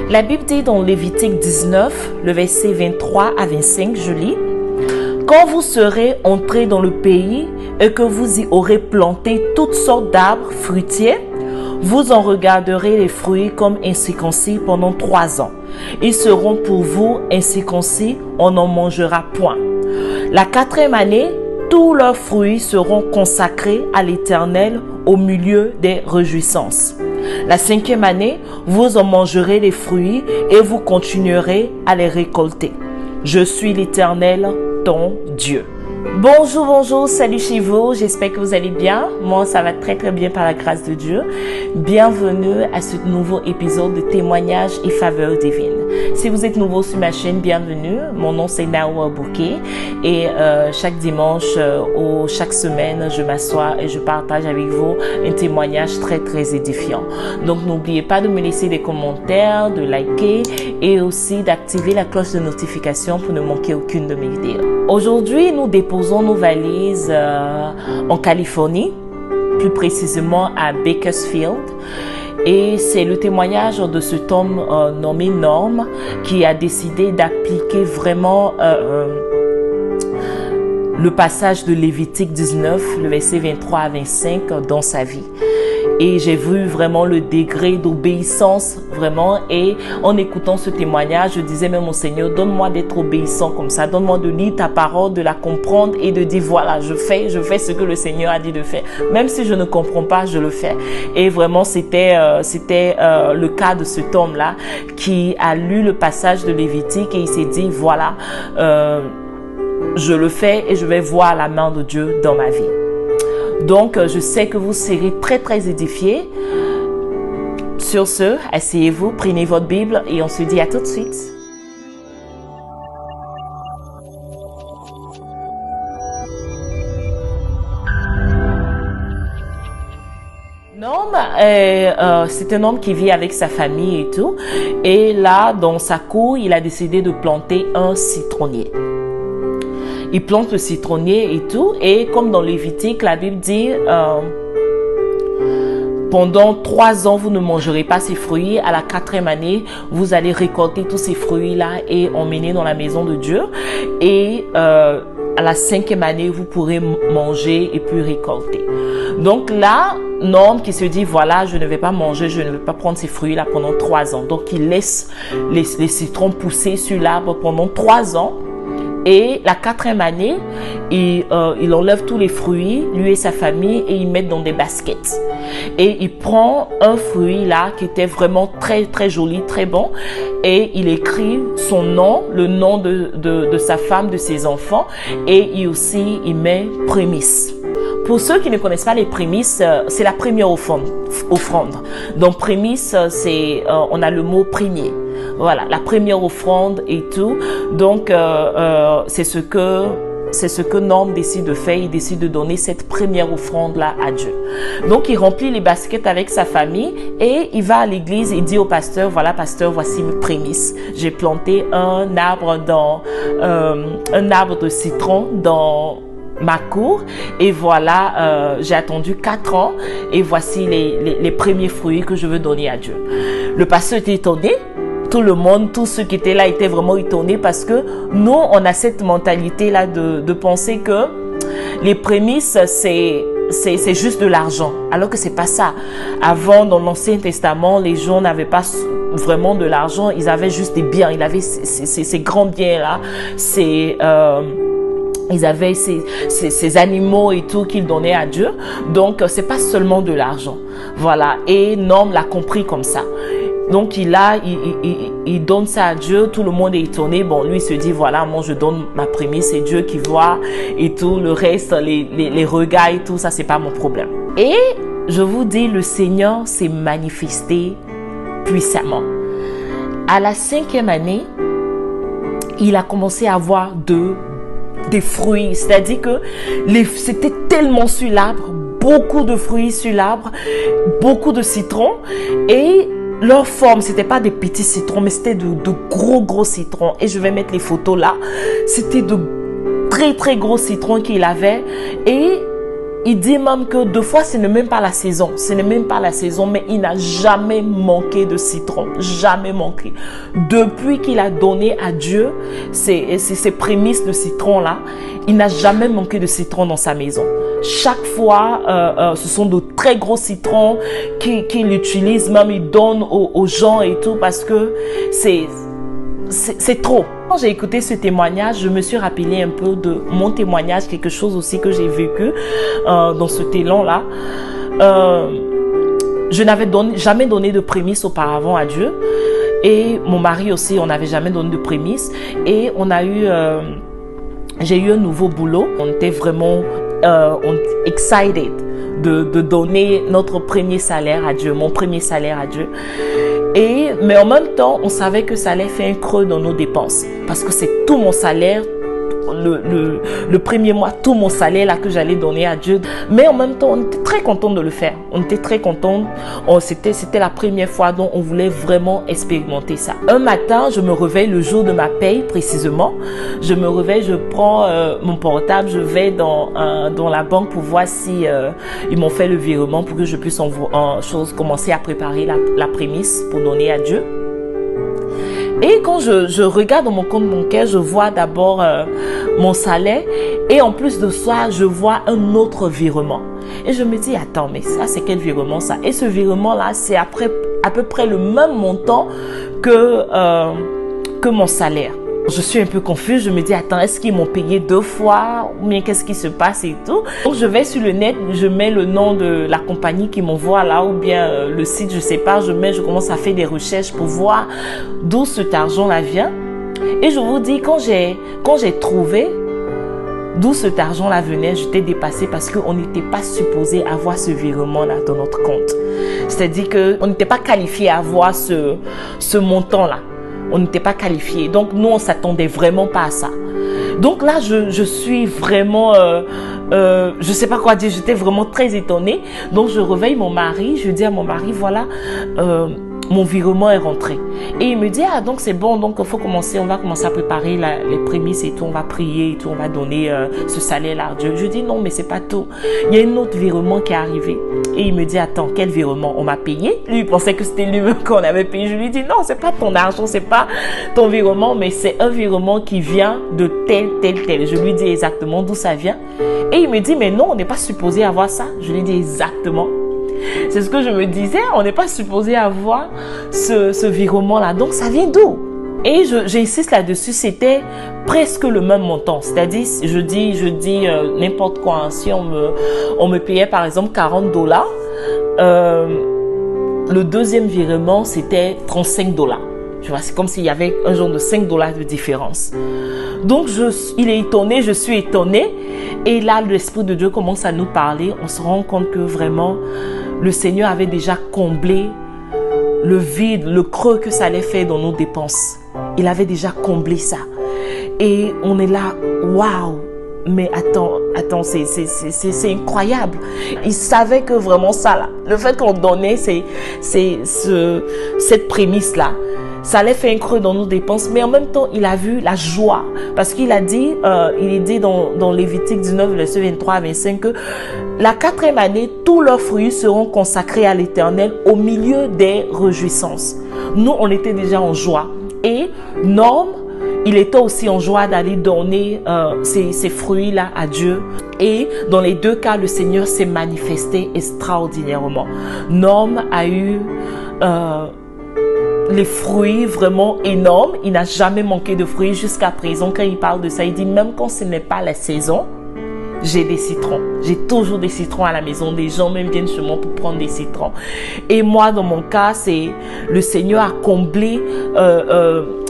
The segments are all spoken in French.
La Bible dit dans Lévitique 19, le verset 23 à 25, je lis: « Quand vous serez entrés dans le pays et que vous y aurez planté toutes sortes d'arbres fruitiers, vous en regarderez les fruits comme incirconcis pendant 3 ans. Ils seront pour vous incirconcis, on n'en mangera point. La 4e année, tous leurs fruits seront consacrés à l'Éternel au milieu des réjouissances. La 5e année, vous en mangerez les fruits et vous continuerez à les récolter. Je suis l'Éternel, ton Dieu. » Bonjour, bonjour, salut chez vous, j'espère que vous allez bien. Moi, ça va très très bien par la grâce de Dieu. Bienvenue à ce nouveau épisode de témoignages et faveurs divines. Si vous êtes nouveau sur ma chaîne, bienvenue. Mon nom c'est Naoua Bouquet et chaque dimanche ou chaque semaine, je m'assois et je partage avec vous un témoignage très très édifiant. Donc n'oubliez pas de me laisser des commentaires, de liker et aussi d'activer la cloche de notification pour ne manquer aucune de mes vidéos. Aujourd'hui, nous déposons nos valises en Californie, plus précisément à Bakersfield. Et c'est le témoignage de cet homme nommé Norm qui a décidé d'appliquer vraiment le passage de Lévitique 19, le verset 23 à 25 dans sa vie. Et j'ai vu vraiment le degré d'obéissance, vraiment. Et en écoutant ce témoignage, je disais même au Seigneur, donne-moi d'être obéissant comme ça. Donne-moi de lire ta parole, de la comprendre et de dire, voilà, je fais ce que le Seigneur a dit de faire. Même si je ne comprends pas, je le fais. Et vraiment, c'était le cas de cet homme-là qui a lu le passage de Lévitique et il s'est dit, voilà, je le fais et je vais voir la main de Dieu dans ma vie. Donc, je sais que vous serez très, très édifiés. Sur ce, asseyez-vous, prenez votre Bible et on se dit à tout de suite. Norm, c'est un homme qui vit avec sa famille et tout. Et là, dans sa cour, il a décidé de planter un citronnier. Il plante le citronnier et tout. Et comme dans Lévitique, la Bible dit, pendant 3 ans, vous ne mangerez pas ces fruits. À la 4e année, vous allez récolter tous ces fruits-là et emmener dans la maison de Dieu. Et à la 5e année, vous pourrez manger et puis récolter. Donc là, Norm qui se dit, voilà, je ne vais pas manger, je ne vais pas prendre ces fruits-là pendant 3 ans. Donc, il laisse les citrons pousser sur l'arbre pendant 3 ans. Et la 4e année, il enlève tous les fruits, lui et sa famille, et il met dans des baskets. Et il prend un fruit là qui était vraiment très très joli, très bon, et il écrit son nom, le nom de sa femme, de ses enfants, et il met prémices. Pour ceux qui ne connaissent pas les prémices, c'est la première offrande. Donc prémices, c'est on a le mot premier. Voilà, la première offrande et tout. Donc, c'est ce que Norm décide de faire. Il décide de donner cette première offrande-là à Dieu. Donc, il remplit les baskets avec sa famille et il va à l'église et dit au pasteur, voilà, pasteur, voici mes prémices. J'ai planté un arbre de citron dans ma cour et voilà, j'ai attendu 4 ans et voici les premiers fruits que je veux donner à Dieu. Le pasteur était étonné. Tout le monde, tous ceux qui étaient là étaient vraiment étonnés parce que nous, on a cette mentalité-là de penser que les prémices, c'est juste de l'argent. Alors que c'est pas ça. Avant, dans l'Ancien Testament, les gens n'avaient pas vraiment de l'argent. Ils avaient juste des biens. Ils avaient ces grands biens-là. Ils avaient ces animaux et tout qu'ils donnaient à Dieu. Donc, c'est pas seulement de l'argent. Voilà. Et Norm l'a compris comme ça. Donc, il donne ça à Dieu. Tout le monde est étonné. Bon, lui, il se dit, voilà, moi, je donne ma prémisse. C'est Dieu qui voit et tout. Le reste, les regards et tout, ça, c'est pas mon problème. Et je vous dis, le Seigneur s'est manifesté puissamment. À la 5e année, il a commencé à avoir des fruits. C'est-à-dire que c'était tellement sur l'arbre, beaucoup de fruits sur l'arbre, beaucoup de citrons. Et leur forme, c'était pas des petits citrons, mais c'était de gros citrons. Et je vais mettre les photos là. C'était de très gros citrons qu'il avait. Et il dit même que deux fois, ce n'est même pas la saison. Ce n'est même pas la saison, mais il n'a jamais manqué de citron. Jamais manqué. Depuis qu'il a donné à Dieu ces prémices de citron-là, il n'a jamais manqué de citron dans sa maison. Chaque fois, ce sont de très gros citrons qu'il utilise, même il donne aux gens et tout, parce que c'est trop. Quand j'ai écouté ce témoignage, je me suis rappelé un peu de mon témoignage, quelque chose aussi que j'ai vécu dans ce élan-là. Je n'avais jamais donné de prémices auparavant à Dieu. Et mon mari aussi, on n'avait jamais donné de prémices. Et j'ai eu un nouveau boulot. On était vraiment excited de donner notre premier salaire à Dieu, mon premier salaire à Dieu. Mais en même temps, on savait que ça allait faire un creux dans nos dépenses. Parce que c'est tout mon salaire, le premier mois, tout mon salaire là que j'allais donner à Dieu. Mais en même temps, on était très contents de le faire. On était très contents. C'était la première fois dont on voulait vraiment expérimenter ça. Un matin, je me réveille le jour de ma paye précisément. Je me réveille, je prends mon portable, je vais dans la banque pour voir si ils m'ont fait le virement pour que je puisse commencer à préparer la prémisse pour donner à Dieu. Et quand je regarde dans mon compte bancaire, je vois d'abord mon salaire et en plus de ça, je vois un autre virement. Et je me dis, attends, mais ça, c'est quel virement ça? Et ce virement-là, c'est à peu près le même montant que mon salaire. Je suis un peu confuse, je me dis, attends, est-ce qu'ils m'ont payé 2 fois ou bien qu'est-ce qui se passe et tout. Donc, je vais sur le net, je mets le nom de la compagnie qui m'envoie là ou bien le site, je sais pas, je commence à faire des recherches pour voir d'où cet argent-là vient. Et je vous dis, quand j'ai trouvé d'où cet argent-là venait, j'étais dépassée parce qu'on n'était pas supposé avoir ce virement-là dans notre compte. C'est-à-dire qu'on n'était pas qualifié à avoir ce montant-là. On n'était pas qualifié. Donc, nous, on ne s'attendait vraiment pas à ça. Donc là, je suis vraiment... je ne sais pas quoi dire. J'étais vraiment très étonnée. Donc, je réveille mon mari. Je dis à mon mari, voilà, mon virement est rentré. Et il me dit, ah, donc c'est bon. Donc, on va commencer à préparer les prémices et tout. On va prier et tout. On va donner ce salaire-là à Dieu. Je dis, non, mais c'est pas tout. Il y a un autre virement qui est arrivé. Et il me dit, attends, quel virement? On m'a payé? Lui, il pensait que c'était lui-même qu'on avait payé. Je lui dis, non, c'est pas ton argent, c'est pas ton virement, mais c'est un virement qui vient de tel. Je lui dis exactement d'où ça vient. Et il me dit, mais non, on n'est pas supposé avoir ça. Je lui dis exactement. C'est ce que je me disais, on n'est pas supposé avoir ce virement-là. Donc, ça vient d'où? Et j'insiste là-dessus, c'était presque le même montant. C'est-à-dire, je dis n'importe quoi. Hein. Si on me payait par exemple $40, le deuxième virement, c'était $35. Tu vois, c'est comme s'il y avait un genre de $5 de différence. Donc, il est étonné, je suis étonnée. Et là, l'Esprit de Dieu commence à nous parler. On se rend compte que vraiment, le Seigneur avait déjà comblé le vide, le creux que ça allait faire dans nos dépenses. Il avait déjà comblé ça. Et on est là, waouh! Mais attends, c'est incroyable. Il savait que vraiment ça, là, le fait qu'on donnait cette prémisse-là, ça allait faire un creux dans nos dépenses, mais en même temps, il a vu la joie. Parce qu'il a dit, il est dit dans Lévitique 19, verset 23 à 25, que la 4e année, tous leurs fruits seront consacrés à l'Éternel au milieu des réjouissances. Nous, on était déjà en joie. Et Norm, il était aussi en joie d'aller donner ces fruits-là à Dieu. Et dans les deux cas, le Seigneur s'est manifesté extraordinairement. Norm a eu les fruits vraiment énormes. Il n'a jamais manqué de fruits jusqu'à présent. Quand il parle de ça, il dit même quand ce n'est pas la saison, j'ai des citrons. J'ai toujours des citrons à la maison. Des gens même viennent chez moi pour prendre des citrons. Et moi, dans mon cas, c'est le Seigneur a comblé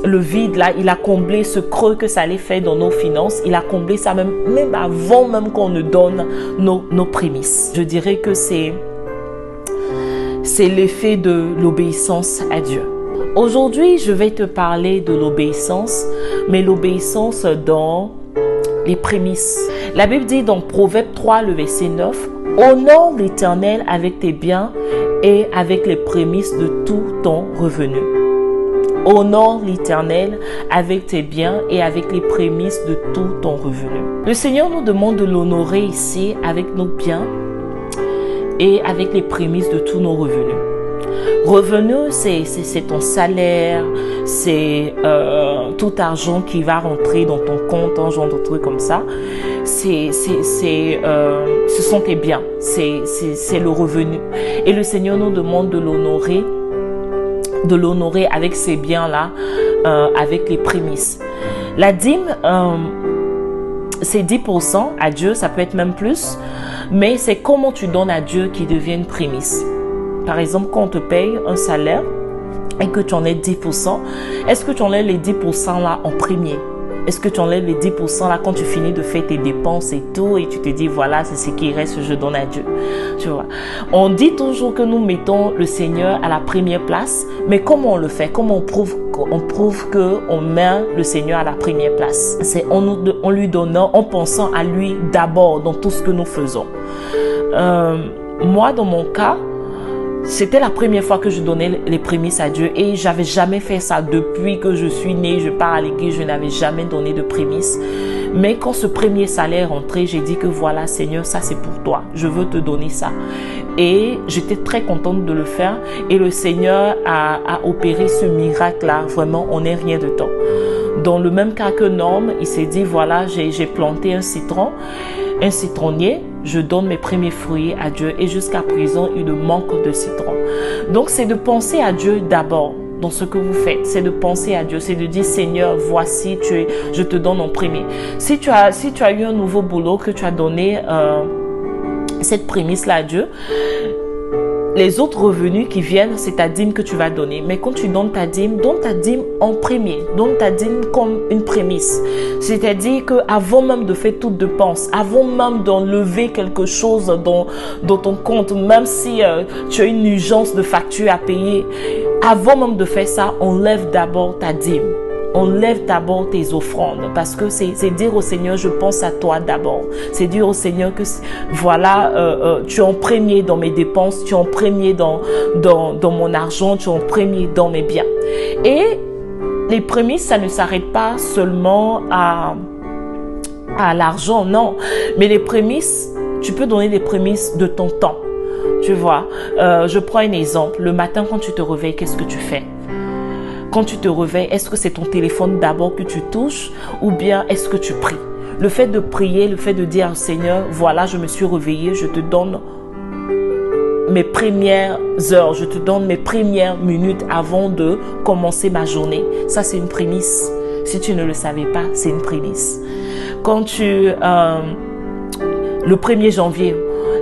le vide là. Il a comblé ce creux que ça allait faire dans nos finances. Il a comblé ça même avant même qu'on ne donne nos prémices. Je dirais que c'est l'effet de l'obéissance à Dieu. Aujourd'hui, je vais te parler de l'obéissance, mais l'obéissance dans les prémices. La Bible dit dans Proverbe 3, le verset 9, « Honore l'Éternel avec tes biens et avec les prémices de tout ton revenu. » Honore l'Éternel avec tes biens et avec les prémices de tout ton revenu. Le Seigneur nous demande de l'honorer ici avec nos biens et avec les prémices de tous nos revenus. Revenu, c'est ton salaire, c'est tout argent qui va rentrer dans ton compte, un genre de truc comme ça. Ce sont tes biens, c'est le revenu. Et le Seigneur nous demande de l'honorer avec ces biens-là, avec les prémices. La dîme, c'est 10% à Dieu, ça peut être même plus, mais c'est comment tu donnes à Dieu qui devient une prémisse. Par exemple, quand on te paye un salaire et que tu en aies 10%, est-ce que tu enlèves les 10% là en premier? Est-ce que tu enlèves les 10% là quand tu finis de faire tes dépenses et tout et tu te dis voilà, c'est ce qui reste, je donne à Dieu. Tu vois. On dit toujours que nous mettons le Seigneur à la première place, mais comment on le fait? Comment on prouve qu'on met le Seigneur à la première place? C'est en lui donnant, en pensant à lui d'abord dans tout ce que nous faisons. Moi, dans mon cas, c'était la première fois que je donnais les prémices à Dieu et j'avais jamais fait ça depuis que je suis née. Je pars à l'église, je n'avais jamais donné de prémices. Mais quand ce premier salaire est rentré, j'ai dit que voilà Seigneur, ça c'est pour toi. Je veux te donner ça. Et j'étais très contente de le faire et le Seigneur a opéré ce miracle-là. Vraiment, on n'est rien de temps. Dans le même cas que Norm, il s'est dit voilà, j'ai planté un citronnier. Je donne mes premiers fruits à Dieu et jusqu'à présent, il manque de citron. Donc, c'est de penser à Dieu d'abord dans ce que vous faites. C'est de penser à Dieu. C'est de dire, Seigneur, voici, je te donne en premier. Si tu as eu un nouveau boulot, que tu as donné cette prémisse-là à Dieu, les autres revenus qui viennent, c'est ta dîme que tu vas donner. Mais quand tu donnes ta dîme en premier. Donne ta dîme comme une prémisse. C'est-à-dire qu'avant même de faire toute dépense, avant même d'enlever quelque chose dans ton compte, même si tu as une urgence de facture à payer, avant même de faire ça, enlève d'abord ta dîme. Enlève d'abord tes offrandes parce que c'est dire au Seigneur, je pense à toi d'abord. C'est dire au Seigneur que voilà, tu es en premier dans mes dépenses, tu es en premier dans mon argent, tu es en premier dans mes biens. Et les prémices, ça ne s'arrête pas seulement à l'argent, non. Mais les prémices, tu peux donner les prémices de ton temps. Tu vois, je prends un exemple. Le matin, quand tu te réveilles, qu'est-ce que tu fais? Quand tu te réveilles, est-ce que c'est ton téléphone d'abord que tu touches ou bien est-ce que tu pries? Le fait de prier, le fait de dire au Seigneur, voilà, je me suis réveillé, je te donne mes premières heures, je te donne mes premières minutes avant de commencer ma journée. Ça, c'est une prémisse. Si tu ne le savais pas, c'est une prémisse. Quand le 1er janvier,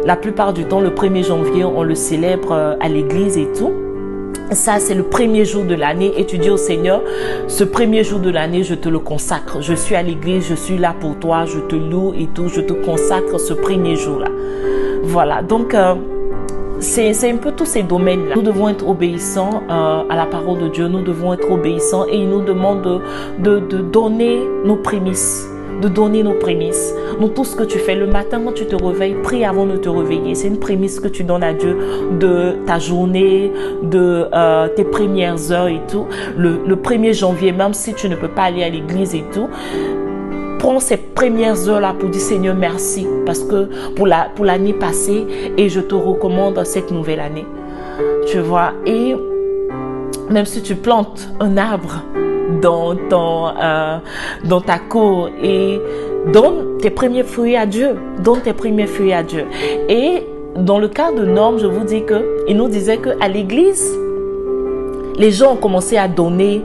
la plupart du temps, le 1er janvier, on le célèbre à l'église et tout. Ça, c'est le premier jour de l'année et tu dis au Seigneur, ce premier jour de l'année, je te le consacre. Je suis à l'église, je suis là pour toi, je te loue et tout, je te consacre ce premier jour-là. Voilà, donc c'est un peu tous ces domaines-là. Nous devons être obéissants à la parole de Dieu, nous devons être obéissants et il nous demande de donner nos prémices. De donner nos prémices. Donc tout ce que tu fais le matin quand tu te réveilles, prie avant de te réveiller. C'est une prémisse que tu donnes à Dieu de ta journée, de tes premières heures et tout. Le 1er janvier, même si tu ne peux pas aller à l'église et tout, prends ces premières heures-là pour dire Seigneur merci parce que pour l'année passée et je te recommande cette nouvelle année. Tu vois, et même si tu plantes un arbre dans ta cour et donne tes premiers fruits à Dieu. Donne tes premiers fruits à Dieu. Et dans le cas de Norm, je vous dis il nous disait qu'à l'église, les gens ont commencé à donner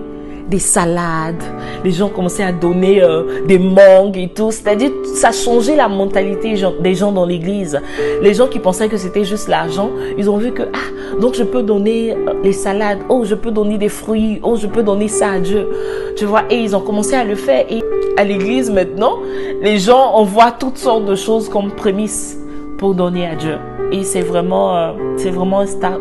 des salades, les gens commençaient à donner des mangues et tout. C'est-à-dire, ça changeait la mentalité des gens dans l'église. Les gens qui pensaient que c'était juste l'argent, ils ont vu que, donc je peux donner les salades, oh, je peux donner des fruits, oh, je peux donner ça à Dieu. Tu vois, et ils ont commencé à le faire. Et à l'église maintenant, les gens envoient toutes sortes de choses comme prémices pour donner à Dieu. Et c'est vraiment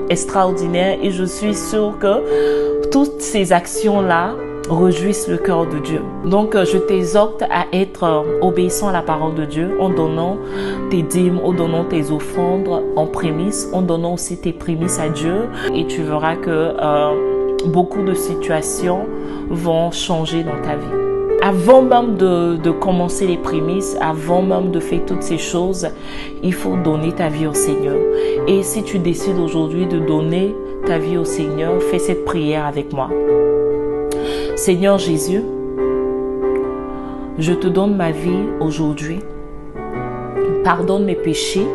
extraordinaire et je suis sûre que toutes ces actions-là réjouissent le cœur de Dieu. Donc, je t'exhorte à être obéissant à la parole de Dieu en donnant tes dîmes, en donnant tes offrandes en prémices, en donnant aussi tes prémices à Dieu. Et tu verras que beaucoup de situations vont changer dans ta vie. Avant même de commencer les prémices, avant même de faire toutes ces choses, il faut donner ta vie au Seigneur. Et si tu décides aujourd'hui de donner ta vie au Seigneur, fais cette prière avec moi. Seigneur Jésus, je te donne ma vie aujourd'hui. Pardonne mes péchés.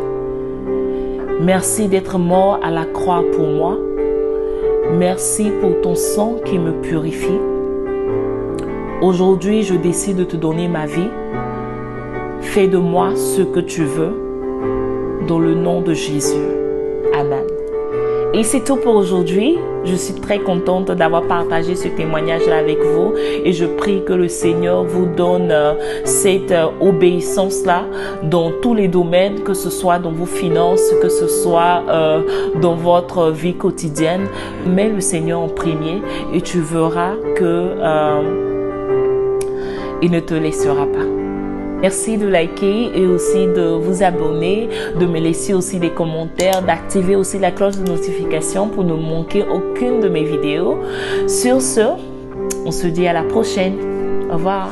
Merci d'être mort à la croix pour moi. Merci pour ton sang qui me purifie. Aujourd'hui, je décide de te donner ma vie. Fais de moi ce que tu veux. Dans le nom de Jésus. Amen. Et c'est tout pour aujourd'hui. Je suis très contente d'avoir partagé ce témoignage-là avec vous. Et je prie que le Seigneur vous donne cette obéissance-là dans tous les domaines, que ce soit dans vos finances, que ce soit dans votre vie quotidienne. Mets le Seigneur en premier et tu verras que il ne te laissera pas. Merci de liker et aussi de vous abonner, de me laisser aussi des commentaires, d'activer aussi la cloche de notification pour ne manquer aucune de mes vidéos. Sur ce, on se dit à la prochaine. Au revoir.